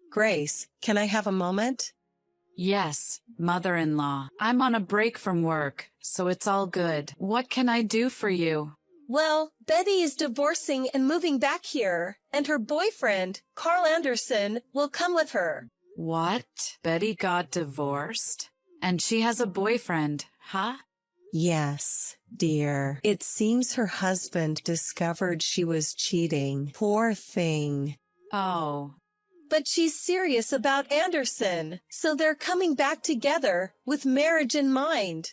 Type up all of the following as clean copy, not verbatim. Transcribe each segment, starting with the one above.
Grace, can I have a moment? Yes, mother-in-law. I'm on a break from work, so it's all good. What can I do for you? Well, Betty is divorcing and moving back here, and her boyfriend, Carl Anderson, will come with her. What? Betty got divorced? And she has a boyfriend, huh? Yes, dear. It seems her husband discovered she was cheating. Poor thing. Oh. But she's serious about Anderson, so they're coming back together, with marriage in mind.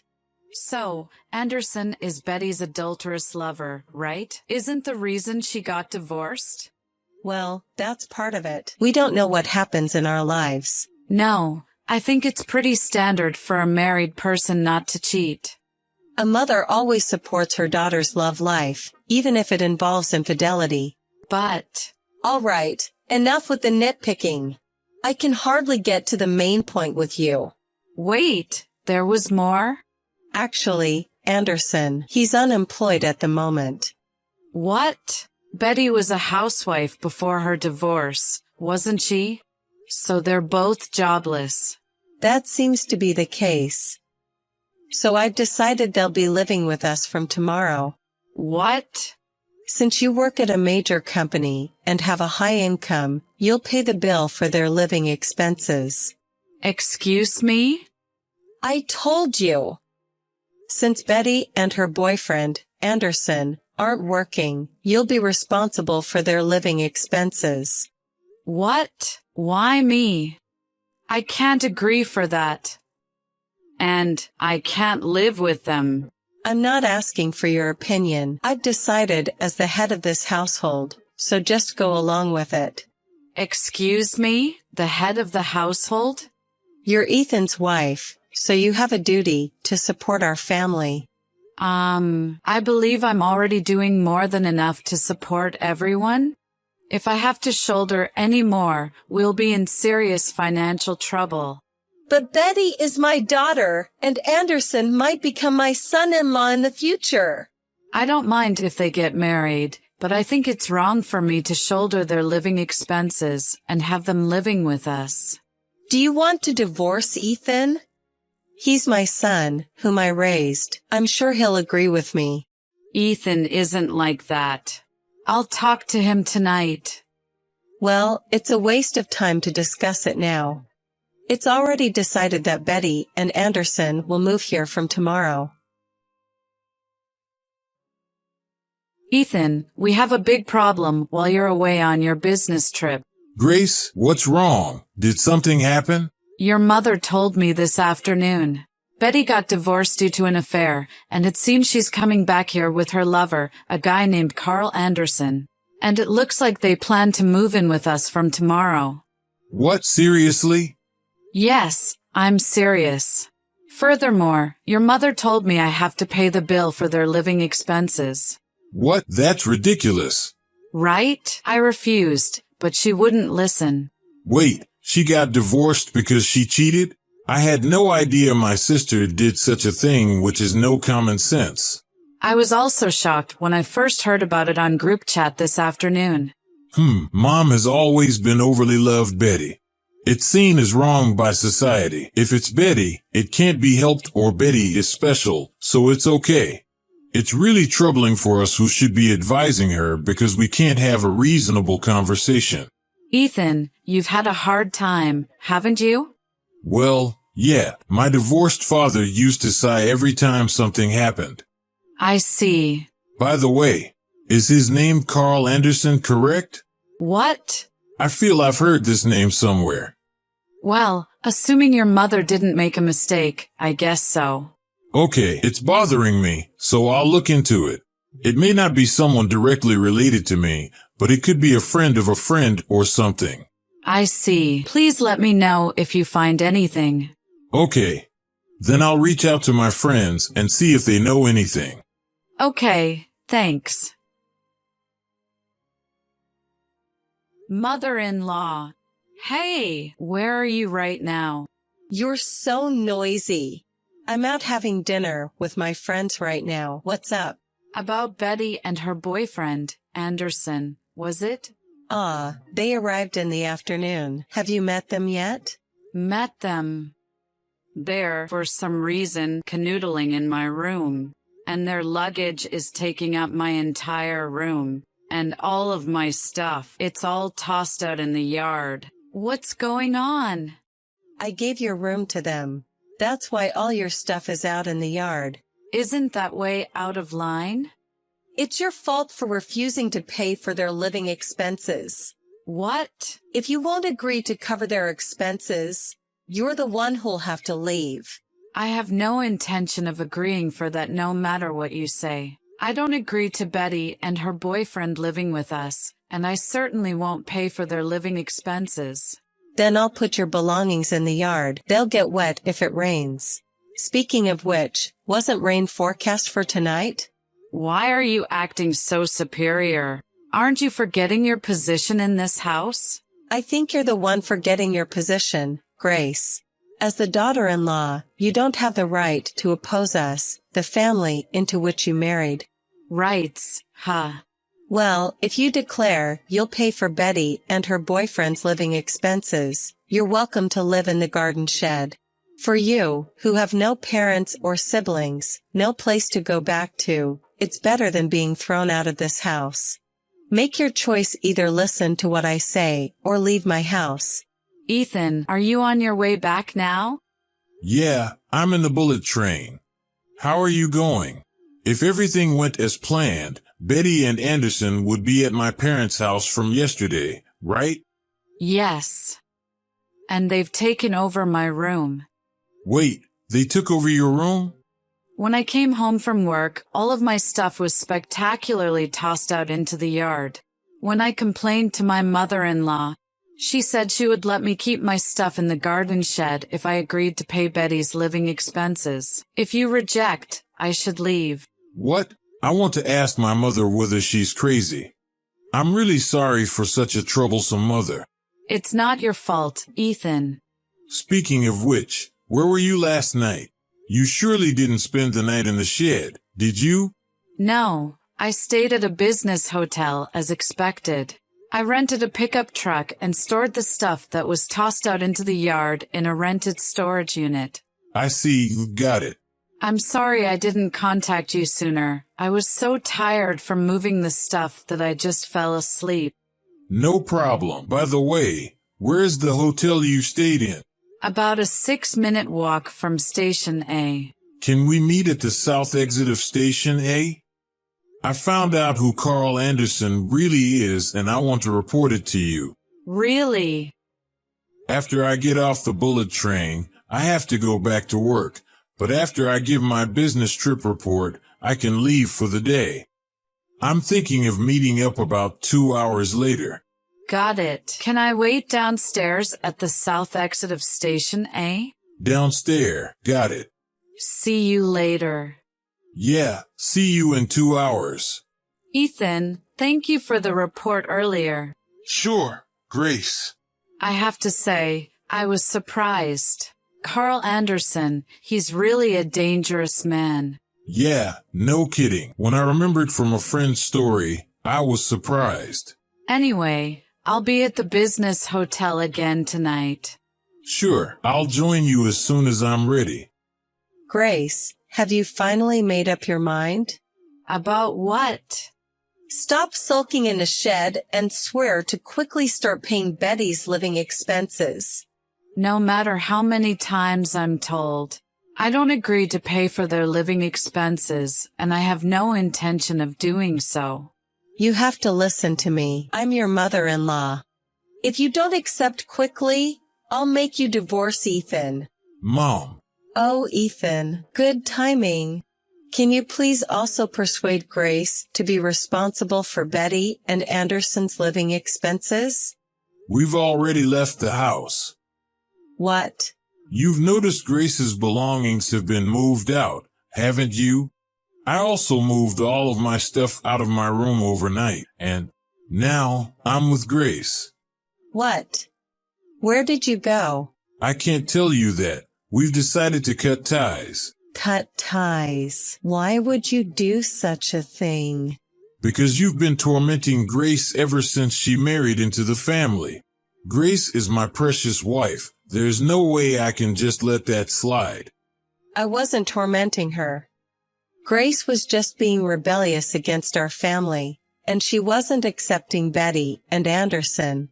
So, Anderson is Betty's adulterous lover, right? Isn't the reason she got divorced? Well, that's part of it. We don't know what happens in our lives. No, I think it's pretty standard for a married person not to cheat. A mother always supports her daughter's love life, even if it involves infidelity. But... All right, enough with the nitpicking. I can hardly get to the main point with you. Wait, there was more? Actually, Anderson, he's unemployed at the moment. What? Betty was a housewife before her divorce, wasn't she? So they're both jobless. That seems to be the case. So I've decided they'll be living with us from tomorrow. What? Since you work at a major company and have a high income, you'll pay the bill for their living expenses. Excuse me? I told you. Since Betty and her boyfriend, Anderson, aren't working, you'll be responsible for their living expenses. What? Why me? I can't agree for that. And I can't live with them. I'm not asking for your opinion. I've decided as the head of this household, so just go along with it. Excuse me? The head of the household? You're Ethan's wife, so you have a duty to support our family. I believe I'm already doing more than enough to support everyone. If I have to shoulder any more, we'll be in serious financial trouble. But Betty is my daughter, and Anderson might become my son-in-law in the future. I don't mind if they get married, but I think it's wrong for me to shoulder their living expenses and have them living with us. Do you want to divorce Ethan? He's my son, whom I raised. I'm sure he'll agree with me. Ethan isn't like that. I'll talk to him tonight. Well, it's a waste of time to discuss it now. It's already decided that Betty and Anderson will move here from tomorrow. Ethan, we have a big problem while you're away on your business trip. Grace, what's wrong? Did something happen? Your mother told me this afternoon. Betty got divorced due to an affair, and it seems she's coming back here with her lover, a guy named Carl Anderson. And it looks like they plan to move in with us from tomorrow. What, seriously? Yes, I'm serious. Furthermore, your mother told me I have to pay the bill for their living expenses. What? That's ridiculous. Right? I refused, but she wouldn't listen. Wait, she got divorced because she cheated? I had no idea my sister did such a thing, which is no common sense. I was also shocked when I first heard about it on group chat this afternoon. Mom has always been overly loved Betty. It's seen as wrong by society. If it's Betty, it can't be helped, or Betty is special, so it's okay. It's really troubling for us who should be advising her because we can't have a reasonable conversation. Ethan, you've had a hard time, haven't you? Well, yeah, my divorced father used to sigh every time something happened. I see. By the way, is his name Carl Anderson correct? What? I feel I've heard this name somewhere. Well, assuming your mother didn't make a mistake, I guess so. Okay, it's bothering me, so I'll look into it. It may not be someone directly related to me, but it could be a friend of a friend or something. I see. Please let me know if you find anything. Okay. Then I'll reach out to my friends and see if they know anything. Okay, thanks. Mother-in-law. Hey, where are you right now? You're so noisy. I'm out having dinner with my friends right now. What's up? About Betty and her boyfriend, Anderson, was it? Ah, they arrived in the afternoon. Have you met them yet? Met them. They're, for some reason, canoodling in my room. And their luggage is taking up my entire room. And all of my stuff. It's all tossed out in the yard. What's going on? I gave your room to them. That's why all your stuff is out in the yard. Isn't that way out of line? It's your fault for refusing to pay for their living expenses. What? If you won't agree to cover their expenses, you're the one who'll have to leave. I have no intention of agreeing for that no matter what you say. I don't agree to Betty and her boyfriend living with us, and I certainly won't pay for their living expenses. Then I'll put your belongings in the yard. They'll get wet if it rains. Speaking of which, wasn't rain forecast for tonight? Why are you acting so superior? Aren't you forgetting your position in this house? I think you're the one forgetting your position, Grace. As the daughter-in-law, you don't have the right to oppose us, the family into which you married. Rights, huh? Well, if you declare you'll pay for Betty and her boyfriend's living expenses, you're welcome to live in the garden shed. For you, who have no parents or siblings, no place to go back to, it's better than being thrown out of this house. Make your choice: either listen to what I say or leave my house. Ethan, are you on your way back now? Yeah, I'm in the bullet train. How are you going? If everything went as planned, Betty and Anderson would be at my parents' house from yesterday, right? Yes. And they've taken over my room. Wait, they took over your room? When I came home from work, all of my stuff was spectacularly tossed out into the yard. When I complained to my mother-in-law, she said she would let me keep my stuff in the garden shed if I agreed to pay Betty's living expenses. If you reject, I should leave. What? I want to ask my mother whether she's crazy. I'm really sorry for such a troublesome mother. It's not your fault, Ethan. Speaking of which, where were you last night? You surely didn't spend the night in the shed, did you? No, I stayed at a business hotel as expected. I rented a pickup truck and stored the stuff that was tossed out into the yard in a rented storage unit. I see, you got it. I'm sorry I didn't contact you sooner. I was so tired from moving the stuff that I just fell asleep. No problem. By the way, where's the hotel you stayed in? About a 6-minute walk from Station A. Can we meet at the south exit of Station A? I found out who Carl Anderson really is, and I want to report it to you. Really? After I get off the bullet train, I have to go back to work. But after I give my business trip report, I can leave for the day. I'm thinking of meeting up about 2 hours later. Got it. Can I wait downstairs at the south exit of Station A? Downstairs, got it. See you later. Yeah, see you in 2 hours. Ethan, thank you for the report earlier. Sure, Grace. I have to say, I was surprised. Carl Anderson, he's really a dangerous man. Yeah, no kidding. When I remembered from a friend's story, I was surprised. Anyway, I'll be at the business hotel again tonight. Sure, I'll join you as soon as I'm ready. Grace, have you finally made up your mind? About what? Stop sulking in a shed and swear to quickly start paying Betty's living expenses. No matter how many times I'm told. I don't agree to pay for their living expenses, and I have no intention of doing so. You have to listen to me. I'm your mother-in-law. If you don't accept quickly, I'll make you divorce Ethan. Mom. Oh, Ethan, good timing. Can you please also persuade Grace to be responsible for Betty and Anderson's living expenses? We've already left the house. What? You've noticed Grace's belongings have been moved out, haven't you? I also moved all of my stuff out of my room overnight, and now I'm with Grace. What? Where did you go? I can't tell you that. We've decided to cut ties. Cut ties. Why would you do such a thing? Because you've been tormenting Grace ever since she married into the family. Grace is my precious wife. There's no way I can just let that slide. I wasn't tormenting her. Grace was just being rebellious against our family, and she wasn't accepting Betty and Anderson.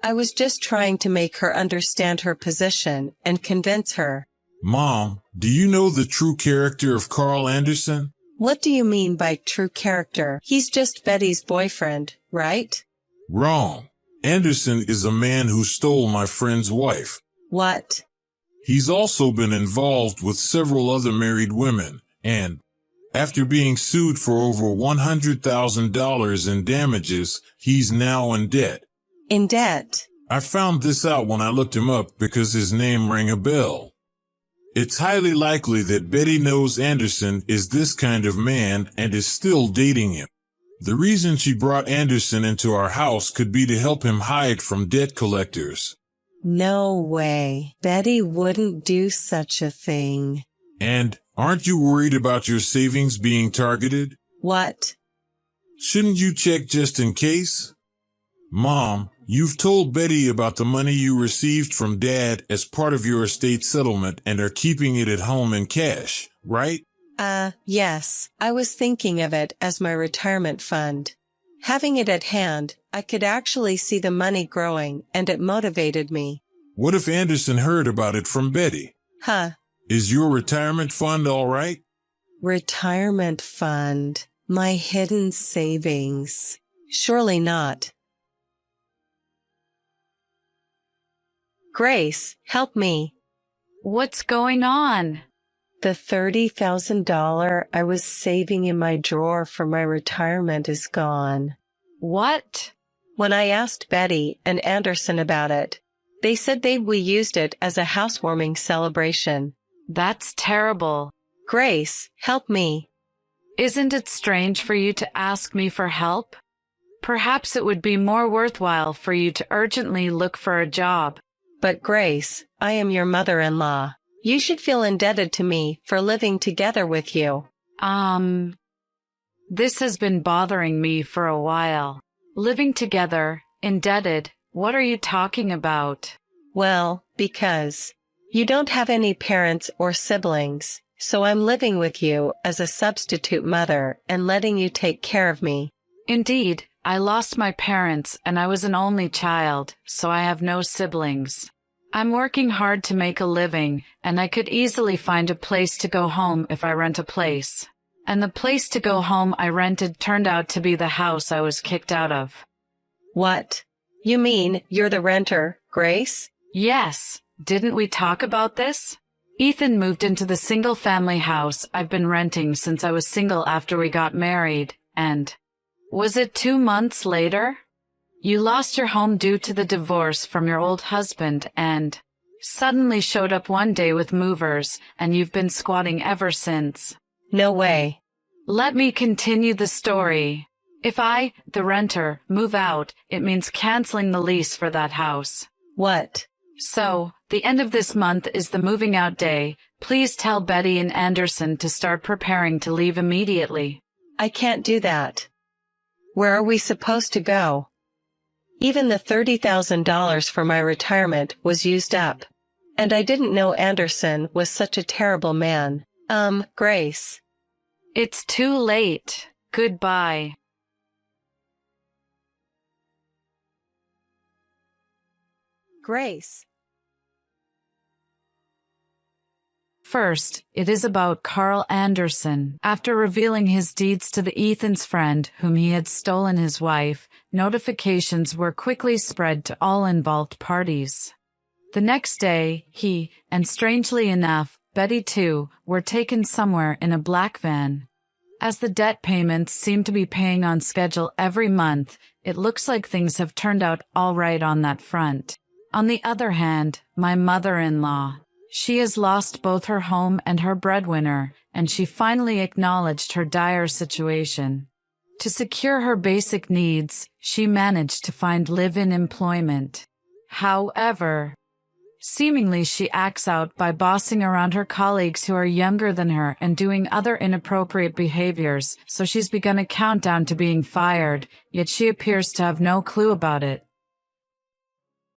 I was just trying to make her understand her position and convince her. Mom, do you know the true character of Carl Anderson? What do you mean by true character? He's just Betty's boyfriend, right? Wrong. Anderson is a man who stole my friend's wife. What? He's also been involved with several other married women, and after being sued for over $100,000 in damages, he's now in debt. In debt? I found this out when I looked him up because his name rang a bell. It's highly likely that Betty knows Anderson is this kind of man and is still dating him. The reason she brought Anderson into our house could be to help him hide from debt collectors. No way. Betty wouldn't do such a thing. And aren't you worried about your savings being targeted? What? Shouldn't you check just in case? Mom, you've told Betty about the money you received from Dad as part of your estate settlement and are keeping it at home in cash, right? Yes. I was thinking of it as my retirement fund. Having it at hand, I could actually see the money growing, and it motivated me. What if Anderson heard about it from Betty? Huh. Is your retirement fund all right? Retirement fund. My hidden savings. Surely not. Grace, help me. What's going on? The $30,000 I was saving in my drawer for my retirement is gone. What? When I asked Betty and Anderson about it, they said we used it as a housewarming celebration. That's terrible. Grace, help me. Isn't it strange for you to ask me for help? Perhaps it would be more worthwhile for you to urgently look for a job. But Grace, I am your mother-in-law. You should feel indebted to me for living together with you. This has been bothering me for a while. Living together, indebted, what are you talking about? Well, because you don't have any parents or siblings, so I'm living with you as a substitute mother and letting you take care of me. Indeed, I lost my parents and I was an only child, so I have no siblings. I'm working hard to make a living, and I could easily find a place to go home if I rent a place. And the place to go home I rented turned out to be the house I was kicked out of. What? You mean you're the renter, Grace? Yes. Didn't we talk about this? Ethan moved into the single-family house I've been renting since I was single after we got married, and was it 2 months later? You lost your home due to the divorce from your old husband and suddenly showed up one day with movers, and you've been squatting ever since. No way. Let me continue the story. If I, the renter, move out, it means canceling the lease for that house. What? So, the end of this month is the moving out day. Please tell Betty and Anderson to start preparing to leave immediately. I can't do that. Where are we supposed to go? Even the $30,000 for my retirement was used up. And I didn't know Anderson was such a terrible man. Grace. It's too late. Goodbye. Grace. First, it is about Carl Anderson. After revealing his deeds to the Ethan's friend, whom he had stolen his wife, notifications were quickly spread to all involved parties. The next day, he, and strangely enough, Betty too, were taken somewhere in a black van. As the debt payments seem to be paying on schedule every month, it looks like things have turned out all right on that front. On the other hand, my mother-in-law. She has lost both her home and her breadwinner, and she finally acknowledged her dire situation. To secure her basic needs, she managed to find live-in employment. However, Seemingly she acts out by bossing around her colleagues who are younger than her and doing other inappropriate behaviors, so she's begun a countdown to being fired, yet she appears to have no clue about it.